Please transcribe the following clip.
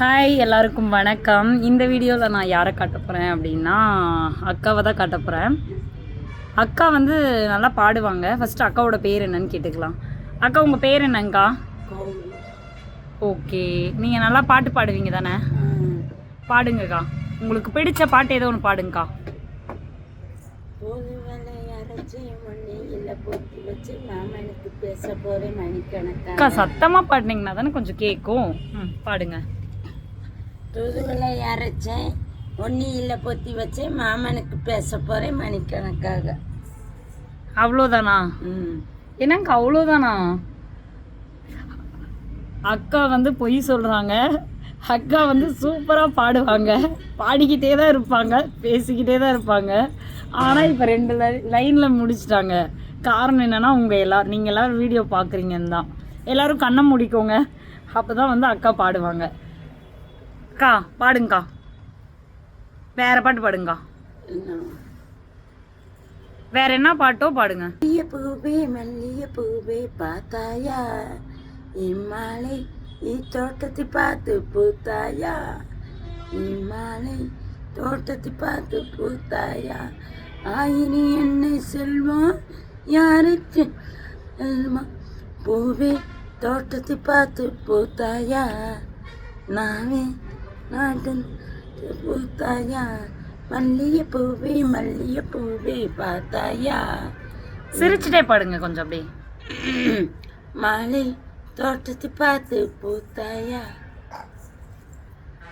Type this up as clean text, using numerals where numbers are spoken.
Hi எல்லாருக்கும் வணக்கம். இந்த வீடியோவில் நான் யாரை காட்ட போகிறேன் அப்படின்னா அக்காவை தான் காட்ட போகிறேன். அக்கா வந்து நல்லா பாடுவாங்க. ஃபஸ்ட்டு அக்காவோட பேர் என்னன்னு கேட்டுக்கலாம். அக்கா உங்கள் பேர் என்னங்கக்கா? ஓகே, நீங்கள் நல்லா பாட்டு பாடுவீங்க தானே? பாடுங்கக்கா. உங்களுக்கு பிடிச்ச பாட்டு ஏதோ ஒன்று பாடுங்கக்கா. அக்கா சத்தமாக பாடினீங்கன்னா தானே கொஞ்சம் கேட்கும். பாடுங்க. தூதுவளை அரைச்சேன், ஒன்னியில் பொத்தி வச்சேன், மாமனுக்கு பேச போகிறேன் மணிக்கணக்காக. அவ்வளோதானா? என்னங்க அவ்வளோதானா? அக்கா வந்து பொய் சொல்கிறாங்க. அக்கா வந்து சூப்பராக பாடுவாங்க, பாடிக்கிட்டே தான் இருப்பாங்க, பேசிக்கிட்டே தான் இருப்பாங்க. ஆனால் இப்போ 2 லைனில் முடிச்சிட்டாங்க. காரணம் என்னென்னா நீங்கள் எல்லோரும் வீடியோ பார்க்குறீங்கன்னு தான். எல்லோரும் கண்ணை முடிக்கோங்க, அப்போ தான் வந்து அக்கா பாடுவாங்க. அக்கா பாடுங்கக்கா, வேற பாட்டு பாடுங்கக்கா. வேற என்ன பாட்டோ பாடுங்க. மல்லிய பூவே மல்லிய பூவே பார்த்தாயா, இம்மாலை தோட்டத்தை பார்த்து பூத்தாயா, இம்மாலை தோட்டத்தை பார்த்து பூத்தாயா, ஆயினி என்னை செல்வம் யாருக்கு பூவே தோட்டத்தை பார்த்து பூத்தாயா, நாவே நாட்டன் பூத்தாயா, மல்லிய பூவே மல்லிய பூவே பார்த்தாயா. சிரிச்சுட்டே பாடுங்க கொஞ்சம் அப்படியே. மாலை தோட்டத்தை பார்த்து பூத்தாயா.